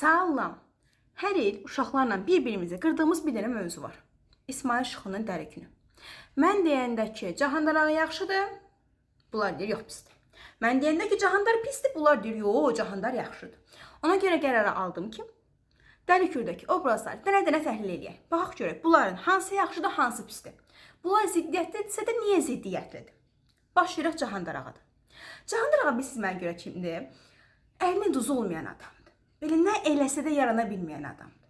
Sağlam. Hər il uşaqlarla bir-birimizə qırdığımız bir dənə mövzu var. İsmail Şıxlının dəri günü. Mən deyəndə ki, Cahandar ağa yaxşıdır, bunlar deyir, yox pisdir. Mən deyəndə ki, Cahandar pisdir, bunlar deyir, yox, Cahandar yaxşıdır. Ona görə qərara aldım ki, Dəlikürdəki obrazları dənə-dənə təhlil edək. Baxaq görək, bunların hansı yaxşıdır, hansı pisdir. Bunlar ziddiyyətlidirsə də niyə ziddiyyətlidir? Başlayırıq Cahandar ağadır. Cahandar ağa siz mənə görə kimdir? Əlinin duzu olmayan adamdır. Belə nə eləsə də yarana bilməyən adamdır.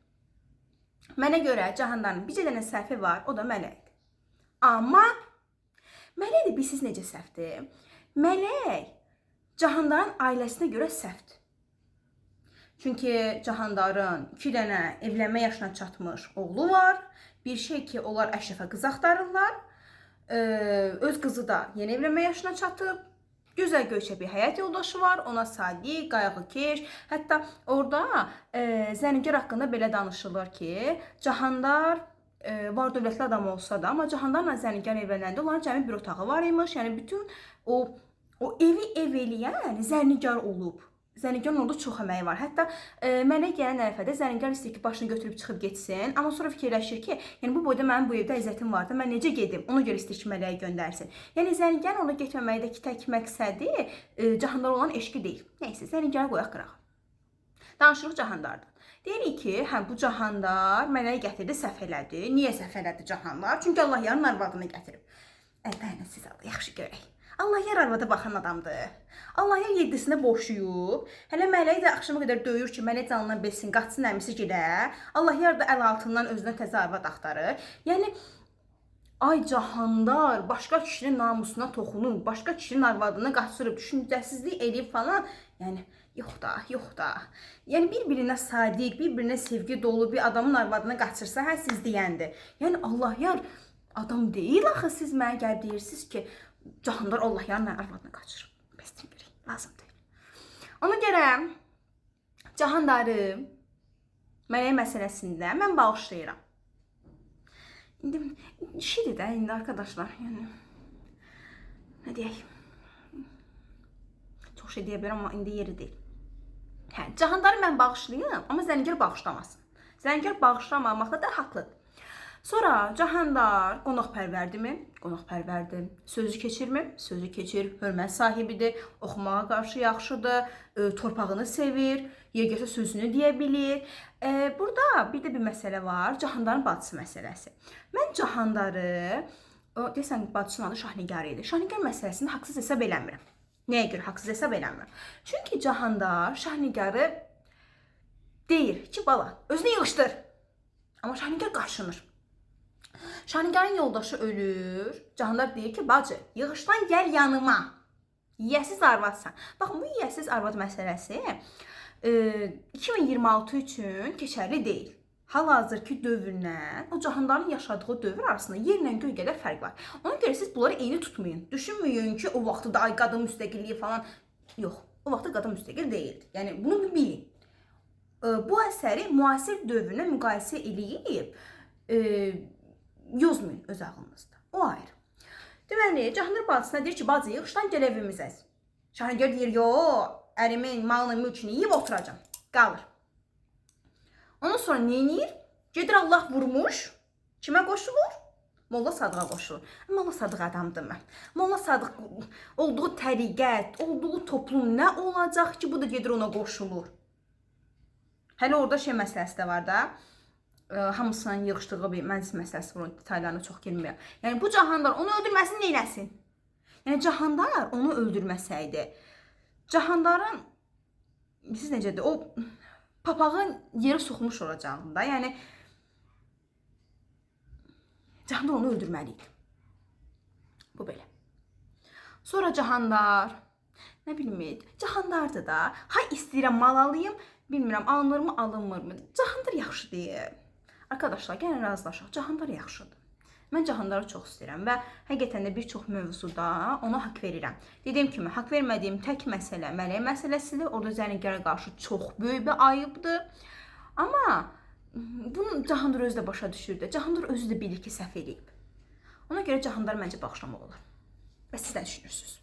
Mənə görə Cahandarın bircə dənə səhvi var, o da Mələkdir. Amma Mələk də bilsiz necə səhvdir? Mələk Cahandarın ailəsinə görə səhvdir. Çünki Cahandarın 2 dənə evlənmə yaşına çatmış oğlu var. Bir şey ki, onlar Əşrəfə qız axtarırlar. Öz qızı da yeni evlənmə yaşına çatıb. Gözəl göyçə bir həyat yoldaşı var. Ona sadiq, qayğıkeş. Hətta orada Zəngər haqqında belə danışılır ki, Cahandar var dövlətli adam olsa da, amma Cahandarla Zəngər evlənəndə onların cəmi bir otağı var imiş. Yəni bütün o evi ev eləyən Zərnigar olub. Zərnigarın orada çox əməyi var. Hətta Mələk gələn ərəfədə Zərnigar istəyir ki, başını götürüb çıxıb getsin. Amma sonra fikirləşir ki, yəni bu boyda mənim bu evdə izzətim vardı, mən necə gedim? Ona görə istəyir ki, Mələyi göndərsin. Yəni Zərnigarın orada getməməkdəki tək məqsədi Cahandar olan eşqi deyil. Nəysə, Zərnigarı qoyaq qıraq. Danışırıq Cahandardan. Deyirik ki, hə bu Cahandar Mələyi gətirdi, səhv elədi. Niyə səhv elədi Cahandar? Çünki Allah yarın arvadını gətirib. Əlbəttə siz Allah yaxşı görək. Allah yer arvada baxan adamdır. Allah yer 7-sinə boşuyub. Hələ Mələyi də axşama qədər döyür ki, Mələk canından besin, qaçsın əmisi gilə. Allah yer də əl altından özünə təzə arvad axtarır. Yəni, ay Cahandar başqa kişinin namusuna toxunub, başqa kişinin arvadını qaçırıb, düşüncəsizlik edib falan. Yəni, yox da. Yəni, bir-birinə sadiq, bir-birinə sevgi dolu bir adamın arvadını qaçırsa, hə siz deyəndir. Yəni, Allah yer adam deyil axı, siz mənə gəlib deyirsiniz ki, Cahandar Allah yarın arvadını qaçırır. Bəsdir görək, lazım deyil. Ona görə Cahandarı Mələk məsələsində mən bağışlayıram. İndi işidir də, indi arkadaşlar, yəni nə deyək? Çox şey deyə bilərəm, amma indi yeri deyil. Hə, Cahandarı mən bağışlayıram, amma Zəngər bağışlamasın. Zəngər bağışlamamaqda da haqlıdır. Sonra Cahandar qonaqpərvərdirmi? Qonaqpərvərdir. Sözü keçirmi? Sözü keçir. Hörmət sahibidir. Oxumağa qarşı yaxşıdır. Torpağını sevir. Yegəsə sözünü deyə bilir. Burada bir də bir məsələ var. Cahandarın bacısı məsələsi. Mən Cahandarı, deyəsən bacısının adı Şahnigar idi. Şahnigar məsələsini haqsız hesab eləmirəm. Nəyə görə haqsız hesab eləmirəm? Çünki Cahandar Şahnigarı deyir ki, bala, özünü yığışdır. Amma Şahnigar qarşınır. Şahnigarın yoldaşı ölür. Cahandar deyir ki, bacı, yığışdan gəl yanıma. Yiyəsiz arvadsan. Baxın, bu yiyəsiz arvad məsələsi 2026 üçün keçərli deyil. Hal-hazırki dövrlə, o Cahandarın yaşadığı dövr arasında yerlə göy qədər fərq var. Ona görə siz bunları eyni tutmayın. Düşünməyin ki, o vaxtda da qadın müstəqilliyi falan. Yox, o vaxtda qadın müstəqil deyildi. Yəni, bunu bilin. Bu əsəri müasir dövrünə müqayisə eləyib, yozmayın öz ağlınızda. O ayrı. Deməli, Cahandar bacısına deyir ki, bacı, yığışdan gəl evimizə. Şahnigar deyir, yox, ərimin malını, mülkünü yiyib oturacam. Qalır. Ondan sonra neyinir? Gedir Allah vurmuş. Kimə qoşulur? Molla Sadığa qoşulur. Molla Sadıq adamdır mən. Molla Sadıq olduğu təriqət, olduğu toplum nə olacaq ki, bu da gedir ona qoşulur. Hələ orada şey məsələsi də var da. Hamısının yığışdığı bir məclis məsələsi var, detaylarına çox girməyəm. Yəni, bu Cahandar onu öldürməsin, neyləsin? Yəni, Cahandar onu öldürməsəydi, Cahandarın, siz necədir, o papağın yeri soxulmuş olacağında, yəni, Cahandar onu öldürməliydi. Bu belə. Sonra Cahandar, nə bilməyək, Cahandardır da, hay istəyirəm mal alayım, bilmirəm, alınırmı, alınmırmı? Cahandar yaxşı deyil. Arkadaşlar, gəlin razılaşaq, Cahandar yaxşıdır. Mən Cahandarı çox istəyirəm və həqiqətən də bir çox mövzuda ona haqq verirəm. Dediyim kimi, haqq vermədiyim tək məsələ Mələk məsələsidir. Orada Zəngərə qarşı çox böyük bir ayıbdır. Amma bunu Cahandar özü də başa düşürdü. Cahandar özü də bilir ki, səhv edib. Ona görə Cahandar məncə bağışlamaq olur. Və siz nə düşünürsünüz?